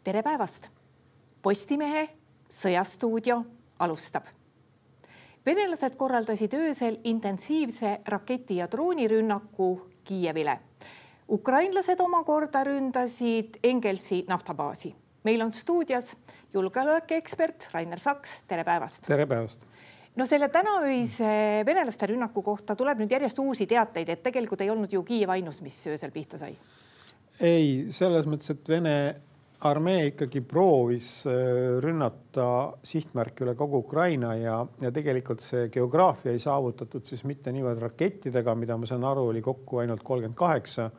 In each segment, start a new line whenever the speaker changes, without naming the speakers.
Tere päevast! Postimehe sõjastuudio alustab. Venelased korraldasid öösel intensiivse raketi- ja droonirünnaku Kiievile. Ukrainlased omakorda ründasid Engelsi naftabaasi. Meil on stuudios julgeolekuekspert Rainer Saks. Tere päevast!
Tere päevast!
No selle tänaöise venelaste rünnaku kohta tuleb nüüd järjest uusi teateid, et tegelikult ei olnud ju Kiiev ainus, mis öösel pihta sai.
Ei, selles mõttes, et Vene armee ikkagi proovis rünnata sihtmärki üle kogu Ukraina ja tegelikult see geograafia ei saavutatud siis mitte niivõrd rakettidega, mida ma saan aru, oli kokku ainult 38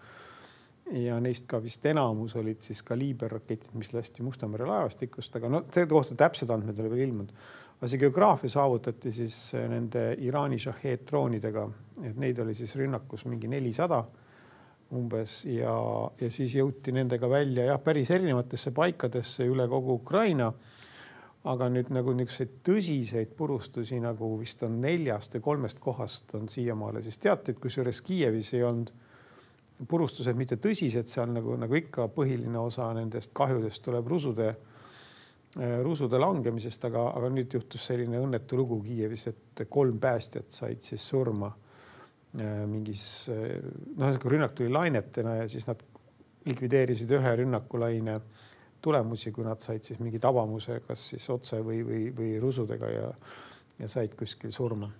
ja neist ka vist enamus olid siis kaliiberraketid, mis lasti Musta mere laevastikust, aga see kohta täpsed andmed oli veel ilmunud. Aga see geograafia saavutati siis nende Iraani Shahed droonidega, et neid oli siis rünnakus mingi 400 umbes ja siis jõuti nendega välja ja päris erinevatesse paikadesse üle kogu Ukraina. Aga nüüd nagu niisuguseid tõsiseid purustusi nagu vist on 4 või 3 kohast on siiamaale siis teateid, kusjuures Kiievis ei olnud purustused mitte tõsised, seal nagu ikka põhiline osa nendest kahjudest tuleb rusude langemisest, aga nüüd juhtus selline õnnetu lugu Kiievis, et 3 päästjat said siis surma mingis, rünnak tuli lainetena ja siis nad likvideerisid ühe rünnakulaine tulemusi, kui nad said siis mingi tabamuse, kas siis otse või rusudega ja said kuskil surma.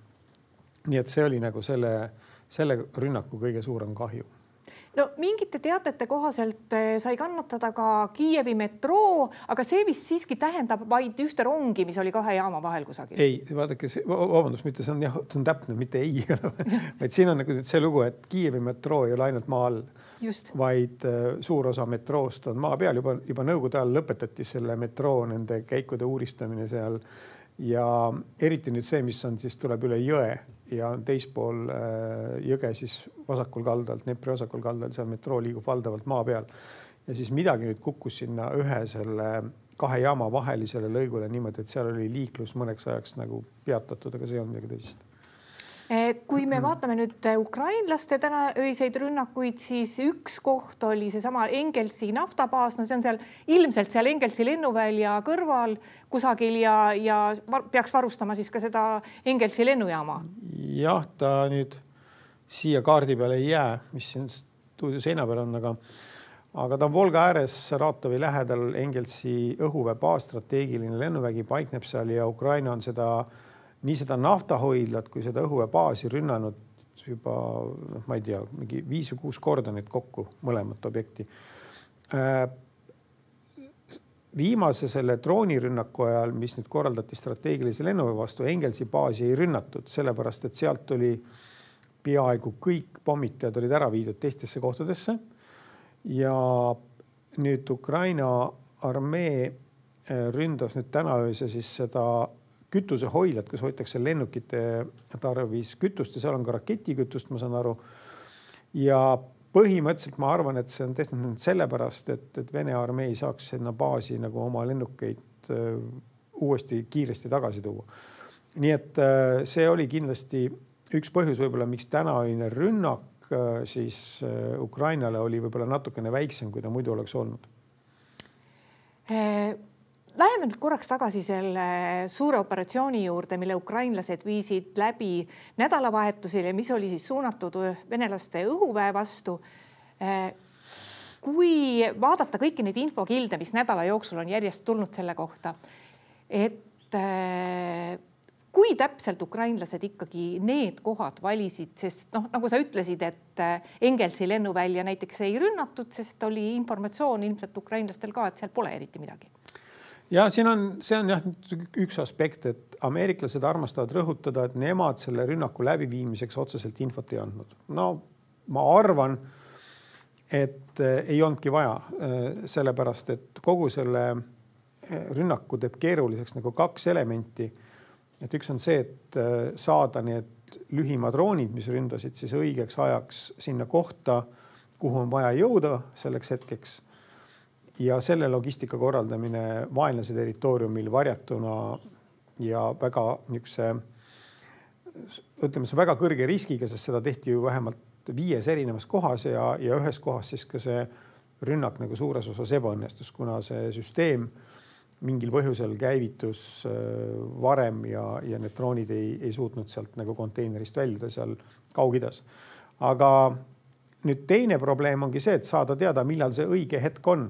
Nii et see oli nagu selle rünnaku kõige suurem kahju.
No mingite teatete kohaselt sai kannatada ka Kiievi metroo, aga see vist siiski tähendab vaid ühte rongi, mis oli 2 jaama vahel kusagil.
Ei, vaadake, vabandust, mitte see on täpne, mitte ei. Vaid siin on nagu see lugu, et Kiievi metroo ei ole ainult maa all, vaid suur osa metroost on maa peal. Juba nõukogude ajal lõpetati selle metroo nende käikude uuristamine seal ja eriti nüüd see, mis on siis tuleb üle jõe ja teispool jõge siis vasakul kaldalt, Dnepri vasakul kaldalt, seal metroo liigub valdavalt maa peal. Ja siis midagi nüüd kukkus sinna ühe selle 2 jaama vahelisele lõigule niimoodi, et seal oli liiklus mõneks ajaks nagu peatatud, aga see on midagi tõsist.
Kui me vaatame nüüd ukrainlaste täna öiseid rünnakuid, siis üks koht oli seesama Engelsi naftabaas, no see on seal ilmselt seal Engelsi lennuvälja kõrval kusagil ja peaks varustama siis ka seda Engelsi lennujaama.
Jah, ta nüüd siia kaardi peale ei jää, mis siin stuudio seina peal on, aga ta on Volga ääres Saratovi lähedal Engelsi õhuväebaas, strateegiline lennuvägi paikneb seal ja Ukraina on nii seda naftahoidlat kui seda õhuväebaasi rünnanud juba, ma ei tea, mingi 5 või 6 korda nüüd kokku mõlemat objekti. Viimase selle droonirünnaku ajal, mis nüüd korraldati strateegilise lennuväe vastu, Engelsi baasi ei rünnatud, sellepärast et sealt oli peaaegu kõik pommitajad olid ära viidud teistesse kohtadesse ja nüüd Ukraina armee ründas nüüd täna ööse siis seda kütusehoidlat, kus hoitakse lennukite tarvis kütust ja seal on ka raketikütust, ma saan aru. Ja põhimõtteliselt ma arvan, et see on tehtud sellepärast, et Vene armee ei saaks sinna baasi nagu oma lennukeid uuesti kiiresti tagasi tuua. Nii et see oli kindlasti üks põhjus võib-olla, miks tänaöine rünnak siis Ukrainale oli võib-olla natukene väiksem, kui ta muidu oleks olnud.
Läheme nüüd korraks tagasi selle suure operatsiooni juurde, mille ukrainlased viisid läbi nädalavahetusel ja mis oli siis suunatud venelaste õhuväe vastu. Kui vaadata kõiki neid infokilde, mis nädala jooksul on järjest tulnud selle kohta, et kui täpselt ukrainlased ikkagi need kohad valisid, sest nagu sa ütlesid, et Engelsi lennuvälja näiteks ei rünnatud, sest oli informatsioon ilmselt ukrainlastel ka, et seal pole eriti midagi.
Ja see on jah üks aspekt, et ameeriklased armastavad rõhutada, et nemad selle rünnaku läbiviimiseks otseselt infot ei andnud. No ma arvan, et ei olnudki vaja, sellepärast, et kogu selle rünnaku teeb keeruliseks nagu 2 elementi. Et üks on see, et saada need lühimadroonid, mis ründasid siis õigeks ajaks sinna kohta, kuhu on vaja jõuda selleks hetkeks. Ja selle logistika korraldamine vaenlase territooriumil varjatuna ja väga väga kõrge riskiga, sest seda tehti ju vähemalt 5 erinevas kohas ja ühes kohas siis ka see rünnak nagu suures osas ebaõnnestus, kuna see süsteem mingil põhjusel käivitus varem ja need droonid ei suutnud sealt nagu konteinerist väljuda seal Kaug-Idas. Aga nüüd teine probleem ongi see, et saada teada, millal see õige hetk on.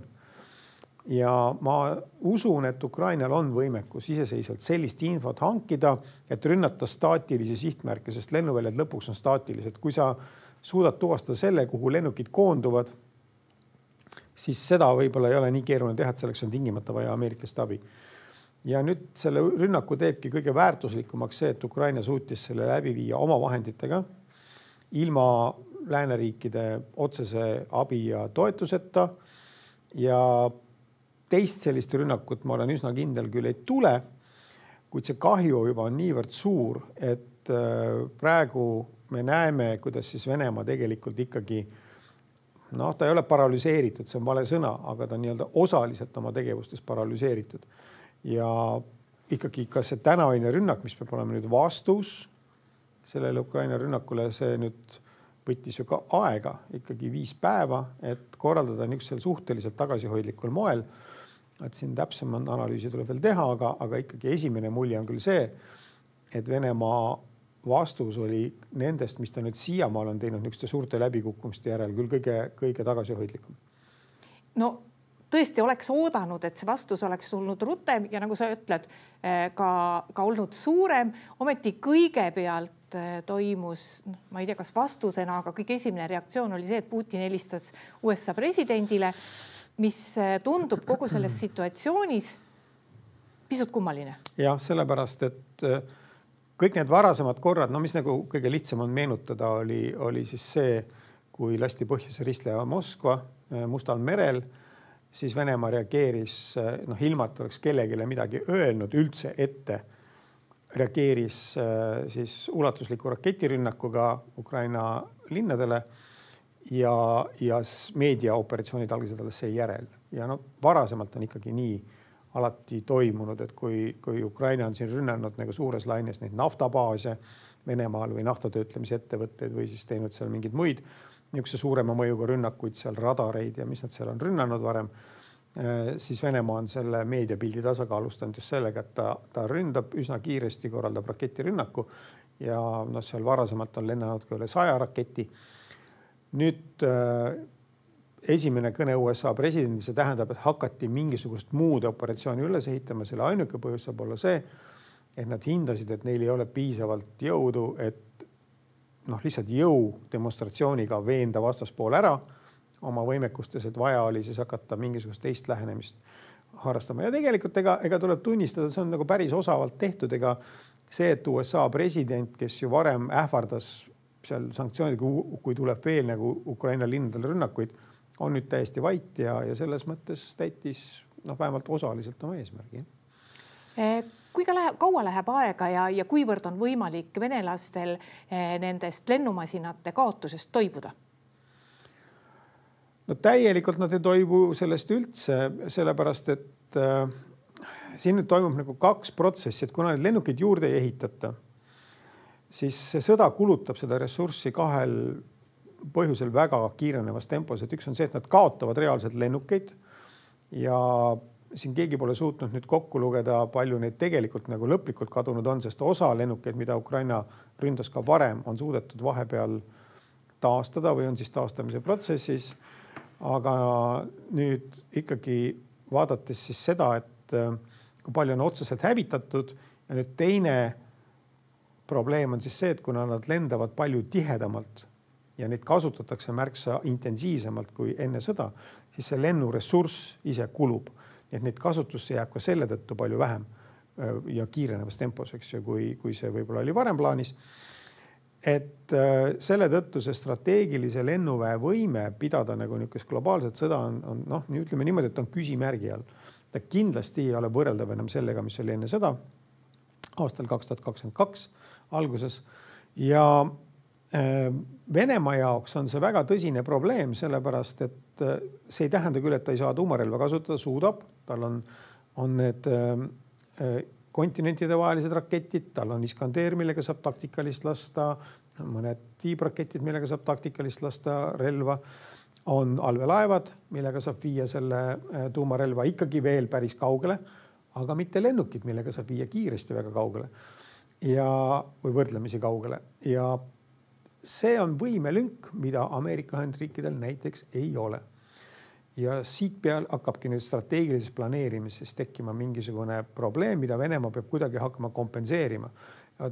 Ja ma usun, et Ukrainal on võimekus iseseisvalt sellist infot hankida, et rünnata staatilisi sihtmärke, sest lennuväljad lõpuks on staatilised. Kui sa suudad tuvastada selle, kuhu lennukid koonduvad, siis seda võib-olla ei ole nii keeruline teha, et selleks on tingimata vaja ameeriklaste abi. Ja nüüd selle rünnaku teebki kõige väärtuslikumaks see, et Ukraina suutis selle läbi viia oma vahenditega, ilma lääneriikide otsese abi ja toetuseta ja teist sellist rünnakut ma olen üsna kindel küll ei tule, kuid see kahju juba on niivõrd suur, et praegu me näeme, kuidas siis Venemaa tegelikult ikkagi ta ei ole paralüseeritud, see on vale sõna, aga ta on nii-öelda osaliselt oma tegevustes paralüseeritud. Ja ikkagi ka see tänavine rünnak, mis peab olema nüüd vastus sellele Ukraina rünnakule, see nüüd võttis ju ka aega, ikkagi 5 päeva, et korraldada niisugusel suhteliselt tagasihoidlikul moel. Et siin täpsem analüüsi tuleb veel teha, aga ikkagi esimene mulje on küll see, et Venemaa vastus oli nendest, mis ta nüüd siiamaal on teinud niisuguste suurte läbikukkumiste järel küll kõige tagasihoidlikum.
No tõesti oleks oodanud, et see vastus oleks tulnud rutem ja nagu sa ütled, ka olnud suurem. Ometi kõigepealt toimus, ma ei tea, kas vastusena, aga kõige esimene reaktsioon oli see, et Putin helistas USA presidendile, mis tundub kogu selles situatsioonis pisut kummaline.
Jah, sellepärast, et kõik need varasemad korrad, mis nagu kõige lihtsam on meenutada, oli siis see, kui lasti põhja see ristleva Moskva Mustal merel, siis Venemaa reageeris, ilma et oleks kellegile midagi öelnud üldse ette, reageeris siis ulatusliku raketirünnakuga Ukraina linnadele ja meediaoperatsioonid algasid alles seejärel. Ja varasemalt on ikkagi nii alati toimunud, et kui Ukraina on siin rünnanud nagu suures laines neid naftabaase Venemaal või naftatöötlemise ettevõtteid või siis teinud seal mingeid muid niisuguse suurema mõjuga rünnakuid, seal radareid ja mis nad seal on rünnanud varem, siis Venemaa on selle meediapildi tasakaalustanud just sellega, et ta ründab üsna kiiresti, korraldab raketirünnaku ja seal varasemalt on lennanud ka üle 100 raketi. Nüüd esimene kõne USA presidendi, see tähendab, et hakati mingisugust muud operatsiooni üles ehitama. Selle ainuke põhjus saab olla see, et nad hindasid, et neil ei ole piisavalt jõudu, et lihtsalt jõu demonstratsiooniga veenda vastaspool ära oma võimekustes, et vaja oli siis hakata mingisugust teist lähenemist harrastama. Ja tegelikult ega tuleb tunnistada, see on nagu päris osavalt tehtud. Ega see, et USA president, kes ju varem ähvardas seal sanktsioonid, kui tuleb veel nagu Ukraina linnadel rünnakuid, on nüüd täiesti vait ja selles mõttes täitis vähemalt osaliselt oma eesmärgi.
Kui kaua läheb aega ja kuivõrd on võimalik venelastel nendest lennumasinate kaotusest toibuda?
Täielikult nad ei toibu sellest üldse, sellepärast, et siin nüüd toimub nagu 2 protsessi, et kuna need lennukid juurde ei ehitata, siis see sõda kulutab seda ressurssi 2 põhjusel väga kiirenevas tempos, et üks on see, et nad kaotavad reaalselt lennukeid ja siin keegi pole suutnud nüüd kokku lugeda, palju neid tegelikult nagu lõplikult kadunud on, sest osa lennukeid, mida Ukraina ründas ka varem, on suudetud vahepeal taastada või on siis taastamise protsessis. Aga nüüd ikkagi vaadates siis seda, et kui palju on otseselt hävitatud ja nüüd teine probleem on siis see, et kuna nad lendavad palju tihedamalt ja neid kasutatakse märksa intensiivsemalt kui enne sõda, siis see lennuressurss ise kulub. Nii et neid kasutusse jääb ka selle tõttu palju vähem ja kiirenevas tempos, eks ju, kui see võib-olla oli varem plaanis. Et selle tõttu see strateegilise lennuväe võime pidada nagu niisugust globaalset sõda on ütleme niimoodi, et on küsimärgi all. Ta kindlasti ei ole võrreldav enam sellega, mis oli enne sõda aastal 2022 alguses ja Venemaa jaoks on see väga tõsine probleem, sellepärast, et see ei tähenda küll, et ta ei saa tuumarelva kasutada, suudab. Tal on need kontinentide vahelised raketid, tal on Iskander, millega saab taktikalist lasta, mõned tiibraketid, millega saab taktikalist lasta relva, on allveelaevad, millega saab viia selle tuumarelva ikkagi veel päris kaugele, aga mitte lennukid, millega saab viia kiiresti väga kaugele või võrdlemisi kaugele. Ja see on võimelünk, mida Ameerika Ühendriikidel näiteks ei ole. Ja siit peal hakkabki nüüd strateegilises planeerimises tekkima mingisugune probleem, mida Venemaa peab kuidagi hakkama kompenseerima.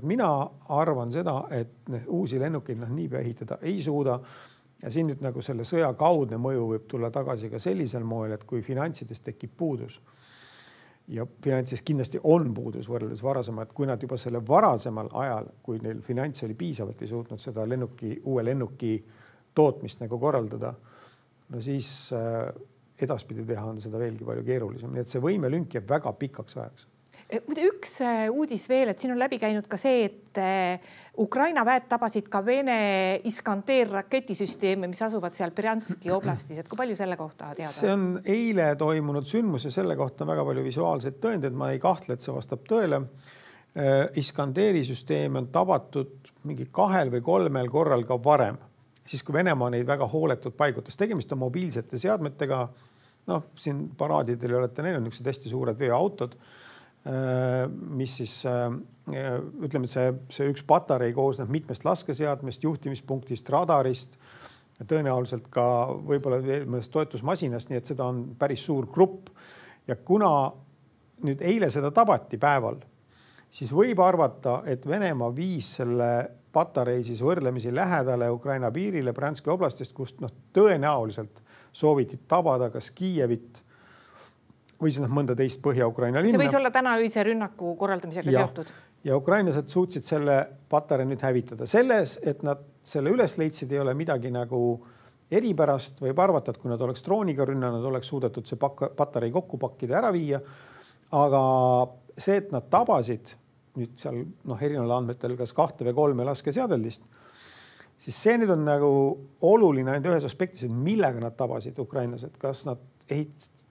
Mina arvan seda, et uusi lennukeid niipea ehitada ei suuda. Ja siin nüüd nagu selle sõja kaudne mõju võib tulla tagasi ka sellisel moel, et kui finantsides tekib puudus ja finantsis kindlasti on puudus võrreldes varasema, et kui nad juba selle varasemal ajal, kui neil finants oli piisavalt, ei suutnud seda uue lennuki tootmist nagu korraldada, no siis edaspidi teha on seda veelgi palju keerulisem. Nii et see võimelünk jääb väga pikaks ajaks.
Muide, üks uudis veel, et siin on läbi käinud ka see, et Ukraina väed tabasid ka Vene Iskander raketisüsteeme, mis asuvad seal Brjanski oblastis. Et kui palju selle kohta teada?
See on eile toimunud sündmus ja selle kohta on väga palju visuaalseid tõendeid. Ma ei kahtle, et see vastab tõele. Iskanderi süsteem on tabatud mingi 2 või 3 korral ka varem. Siis kui Venemaa neid väga hooletult paigutas. Tegemist on mobiilsete seadmetega. Siin paraadidel olete näinud niisugused hästi suured veoautod, mis siis ütleme, see üks patarei koosneb mitmest laskeseadmest, juhtimispunktist, radarist, tõenäoliselt ka võib-olla mõnest toetusmasinast, nii et seda on päris suur grupp. Ja kuna nüüd eile seda tabati päeval, siis võib arvata, et Venemaa viis selle patarei siis võrdlemisi lähedale Ukraina piirile Brjanski oblastist, kust tõenäoliselt sooviti tabada kas Kiievit või siis mõnda teist Põhja-Ukraina linna.
See võis olla täna öise rünnaku korraldamisega seotud.
Ja ukrainlased suutsid selle patarei nüüd hävitada. Selles, et nad selle üles leidsid, ei ole midagi nagu eripärast. Võib arvata, et kui nad oleks drooniga rünnanud, oleks suudetud see patarei kokku pakkida ära viia. Aga see, et nad tabasid nüüd seal erineval andmetel kas 2 või 3 laskeseadeldist, siis see nüüd on nagu oluline ainult ühes aspektis, et millega nad tabasid ukrainlased. Kas nad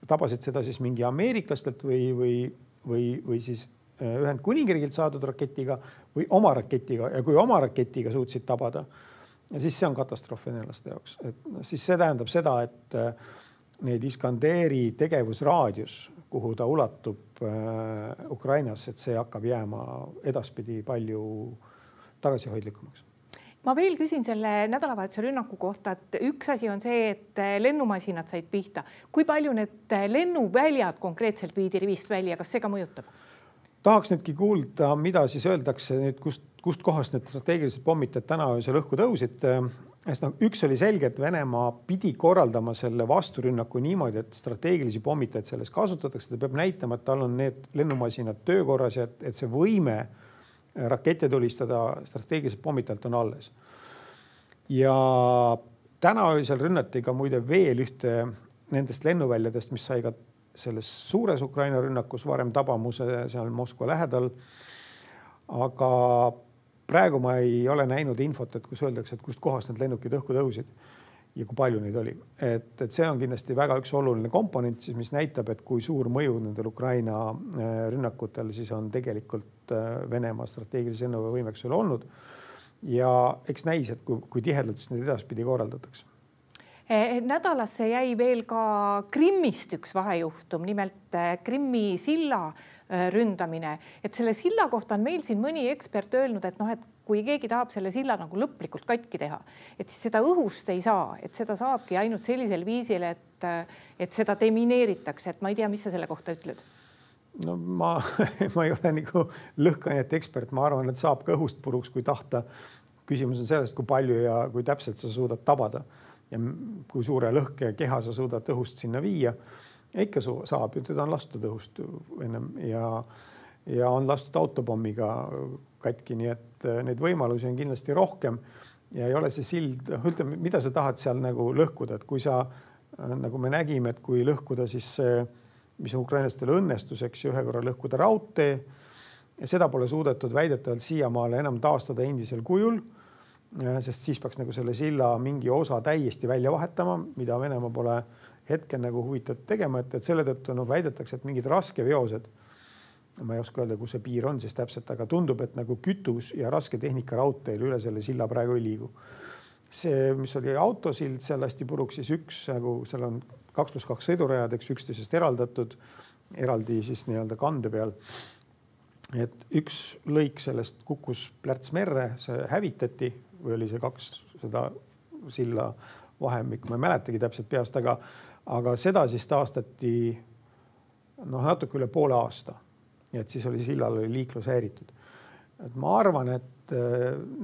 tabasid seda siis mingi ameeriklastelt või siis Ühendkuningriigilt saadud raketiga või oma raketiga. Ja kui oma raketiga suutsid tabada, siis see on katastroof venelaste jaoks. Siis see tähendab seda, et need Iskanderi tegevusraadius, kuhu ta ulatub Ukrainas, et see hakkab jääma edaspidi palju tagasihoidlikumaks.
Ma veel küsin selle nädalavahetuse rünnaku kohta, et üks asi on see, et lennumasinad said pihta. Kui palju need lennuväljad konkreetselt viidi rivist välja, kas see ka mõjutab?
Tahaks nüüdki kuulda, mida siis öeldakse, kust kohast need strateegilised pommitajad täna öösel õhku tõusid. Üks oli selge, et Venemaa pidi korraldama selle vasturünnaku niimoodi, et strateegilisi pommitajaid selles kasutatakse. Ta peab näitama, et tal on need lennumasinad töökorras ja et see võime rakette tulistada strateegiliselt pommitajalt on alles. Ja täna öösel rünnati ka muide veel ühte nendest lennuväljadest, mis sai ka selles suures Ukraina rünnakus varem tabamuse seal Moskva lähedal. Aga praegu ma ei ole näinud infot, et kus öeldakse, et kust kohast need lennukid õhku tõusid ja kui palju neid oli. Et see on kindlasti väga üks oluline komponent, mis näitab, et kui suur mõju nendel Ukraina rünnakutel siis on tegelikult Venemaa strateegilise lennuvõimeksusel olnud. Ja eks näis, et kui tihedalt siis need edaspidi korraldatakse.
Nädalasse jäi veel ka Krimmist üks vahejuhtum, nimelt Krimmi silla ründamine. Et selle silla kohta on meil siin mõni ekspert öelnud, et kui keegi tahab selle silla nagu lõplikult katki teha, et siis seda õhust ei saa, et seda saabki ainult sellisel viisil, et seda demineeritakse. Et ma ei tea, mis sa selle kohta ütled?
No ma ei ole nagu lõhkainet ekspert. Ma arvan, et saab ka õhust puruks, kui tahta. Küsimus on sellest, kui palju ja kui täpselt sa suudad tabada ja kui suure lõhke keha sa suudad õhust sinna viia. Ikka saab, teda on lastud õhust ennem ja on lastud autopommiga katki, nii et neid võimalusi on kindlasti rohkem ja ei ole see sild, ütleme, mida sa tahad seal nagu lõhkuda, et kui sa, nagu me nägime, et kui lõhkuda siis mis ukrainlastele õnnestuseks ühe korra lõhkuda raudtee ja seda pole suudetud väidetavalt siiamaale enam taastada endisel kujul, sest siis peaks nagu selle silla mingi osa täiesti välja vahetama, mida Venemaa pole hetkel nagu huvitatud tegema, et selle tõttu väidetakse, et mingid raskeveosed ma ei oska öelda, kus see piir on siis täpselt, aga tundub, et nagu kütus ja raske tehnika raudteel üle selle silla praegu ei liigu. See, mis oli autosild, seal lasti puruks siis üks, nagu seal on 2+2 sõidurajad, eks üksteisest eraldatud, eraldi siis nii-öelda kande peal. Et üks lõik sellest kukkus plärts merre, see hävitati või oli see 2 seda silla vahemik, ma ei mäletagi täpselt peast, aga seda siis taastati natuke üle poole aasta. Et siis oli sillal oli liiklus häiritud. Et ma arvan, et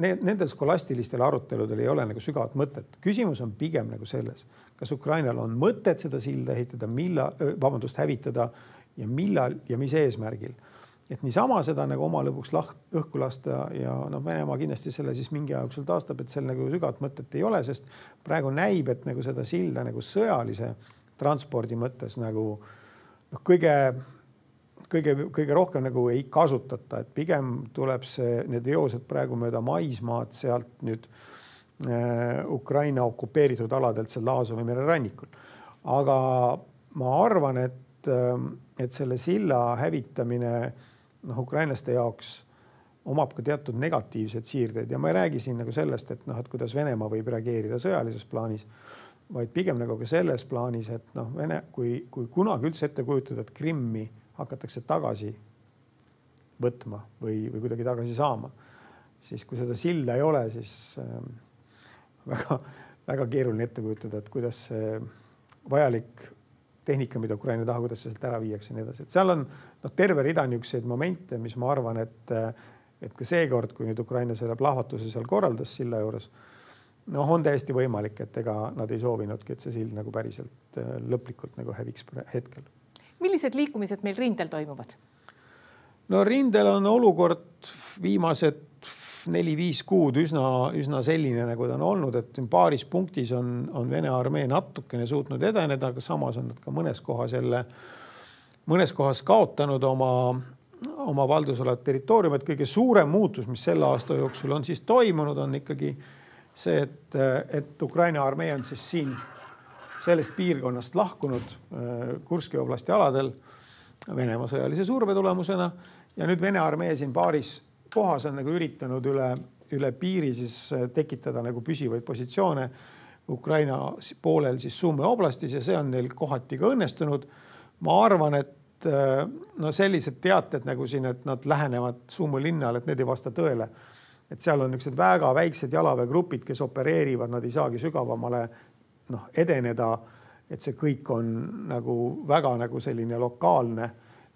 nendel skolastilistel aruteludel ei ole nagu sügavat mõtet. Küsimus on pigem nagu selles, kas Ukrainal on mõtet seda silda ehitada, hävitada ja millal ja mis eesmärgil. Et niisama seda nagu oma lõpuks õhku lasta ja Venemaa kindlasti selle siis mingi aja jooksul taastab, et seal nagu sügavat mõtet ei ole, sest praegu näib, et nagu seda silda nagu sõjalise transpordi mõttes nagu kõige rohkem nagu ei kasutata, et pigem tuleb need veosed praegu mööda maismaad sealt nüüd Ukraina okupeeritud aladelt seal Aasovi mere rannikul. Aga ma arvan, et selle silla hävitamine ukrainlaste jaoks omab ka teatud negatiivsed siirdeid ja ma ei räägi siin nagu sellest, et kuidas Venemaa võib reageerida sõjalises plaanis, vaid pigem nagu ka selles plaanis, et kui kunagi üldse ette kujutada, et Krimmi hakatakse tagasi võtma või kuidagi tagasi saama, siis kui seda silda ei ole, siis väga, väga keeruline ette kujutada, et kuidas see vajalik tehnika, mida Ukraina taha, kuidas see sealt ära viiakse ja nii edasi. Et seal on terve rida niisuguseid momente, mis ma arvan, et ka seekord, kui nüüd Ukraina selle plahvatuse seal korraldas silla juures, on täiesti võimalik, et ega nad ei soovinudki, et see sild nagu päriselt lõplikult nagu häviks hetkel.
Millised liikumised meil rindel toimuvad?
No rindel on olukord viimased 4-5 kuud üsna selline, nagu ta on olnud, et paaris punktis on Vene armee natukene suutnud edeneda, aga samas on nad ka mõnes kohas kaotanud oma valdusolevat territooriumit. Kõige suurem muutus, mis selle aasta jooksul on siis toimunud, on ikkagi see, et Ukraina armee on siis siin sellest piirkonnast lahkunud Kurski oblasti aladel Venemaa sõjalise surve tulemusena ja nüüd Vene armee siin paaris kohas on nagu üritanud üle piiri siis tekitada nagu püsivaid positsioone Ukraina poolel siis Summe oblastis ja see on neil kohati ka õnnestunud. Ma arvan, et sellised teated nagu siin, et nad lähenevad Summe linnale, et need ei vasta tõele. Et seal on niisugused väga väiksed jalaväegrupid, kes opereerivad, nad ei saagi sügavamale edeneda, et see kõik on nagu väga nagu selline lokaalne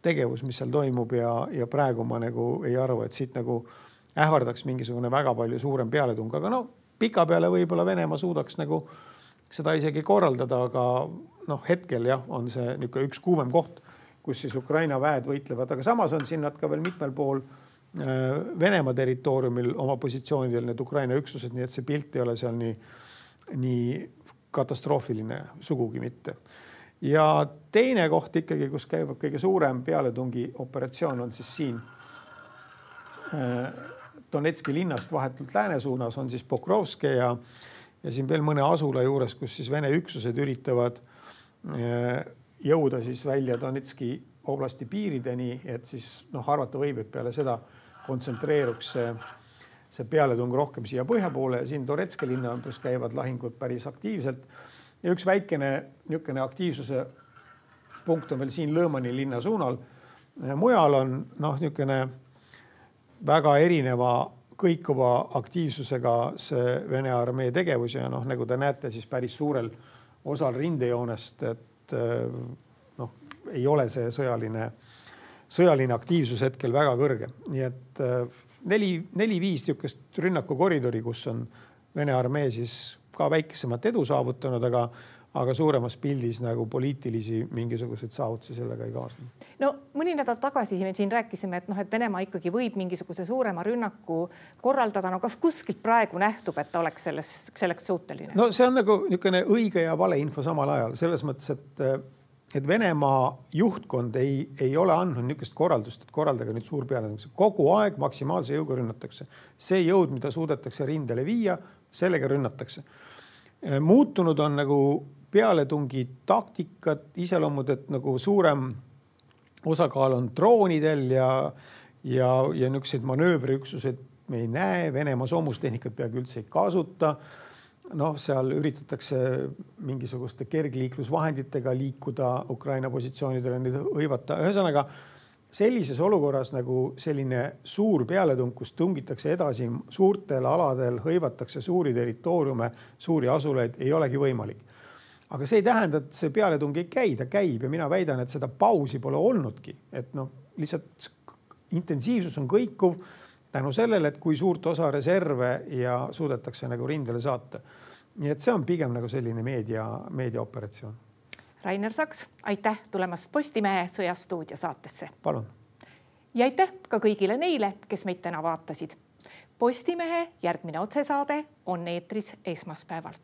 tegevus, mis seal toimub ja praegu ma nagu ei arva, et siit nagu ähvardaks mingisugune väga palju suurem pealetung, aga pika peale võib-olla Venemaa suudaks nagu seda isegi korraldada, aga hetkel jah, on see niisugune üks kuumem koht, kus siis Ukraina väed võitlevad, aga samas on siin nad ka veel mitmel pool Venemaa territooriumil oma positsioonidel need Ukraina üksused, nii et see pilt ei ole seal nii katastroofiline sugugi mitte. Ja teine koht ikkagi, kus käib kõige suurem pealetungi operatsioon on siis siin Donetski linnast vahetult lääne suunas on siis Pokrovske ja siin veel mõne asula juures, kus siis Vene üksused üritavad jõuda siis välja Donetski oblasti piirideni, et siis arvata võib, et peale seda kontsentreeruks see pealetung rohkem siia põhja poole ja siin Donetski linna ümbrus käivad lahingud päris aktiivselt. Ja üks väikene niisugune aktiivsuse punkt on veel siin Lõõmani linna suunal. Mujal on niisugune väga erineva kõikuva aktiivsusega see Vene armee tegevus ja nagu te näete, siis päris suurel osal rindejoonest, et ei ole see sõjaline aktiivsus hetkel väga kõrge. Nii et 4-5 niisugust rünnakukoridori, kus on Vene armee siis ka väikesemat edu saavutanud, aga suuremas pildis nagu poliitilisi mingisuguseid saavutusi sellega ei kaasne.
Mõni nädal tagasi me siin rääkisime, et Venemaa ikkagi võib mingisuguse suurema rünnaku korraldada. Kas kuskilt praegu nähtub, et ta oleks selleks suuteline?
See on nagu niisugune õige ja vale info samal ajal. Selles mõttes, et Venemaa juhtkond ei ole andnud niisugust korraldust, et korraldaga nüüd suur peale. Kogu aeg maksimaalse jõuga rünnatakse. See jõud, mida suudetakse rindele viia, sellega rünnatakse. Muutunud on nagu pealetungi taktikad, iseloomud, et nagu suurem osakaal on droonidel ja niisuguseid manööbriüksused me ei näe, Venemaa soomustehnikat peaaegu üldse ei kasuta. Noh, seal üritatakse mingisuguste kergliiklusvahenditega liikuda Ukraina positsioonidele, neid hõivata. Ühesõnaga, sellises olukorras nagu selline suur pealetung, kus tungitakse edasi suurtel aladel, hõivatakse suuri territooriume, suuri asuleid, ei olegi võimalik. Aga see ei tähenda, et see pealetung ei käi, ta käib ja mina väidan, et seda pausi pole olnudki. Et lihtsalt intensiivsus on kõikuv tänu sellele, et kui suurt osa reserve ja suudetakse nagu rindele saata. Nii et see on pigem nagu selline meediaoperatsioon.
Rainer Saks, aitäh tulemast Postimehe Sõjastuudio saatesse.
Palun.
Ja aitäh ka kõigile neile, kes meid täna vaatasid. Postimehe järgmine otsesaade on eetris esmaspäeval.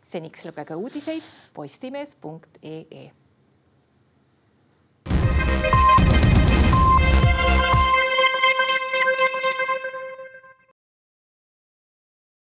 Seniks lugege uudiseid postimees.ee.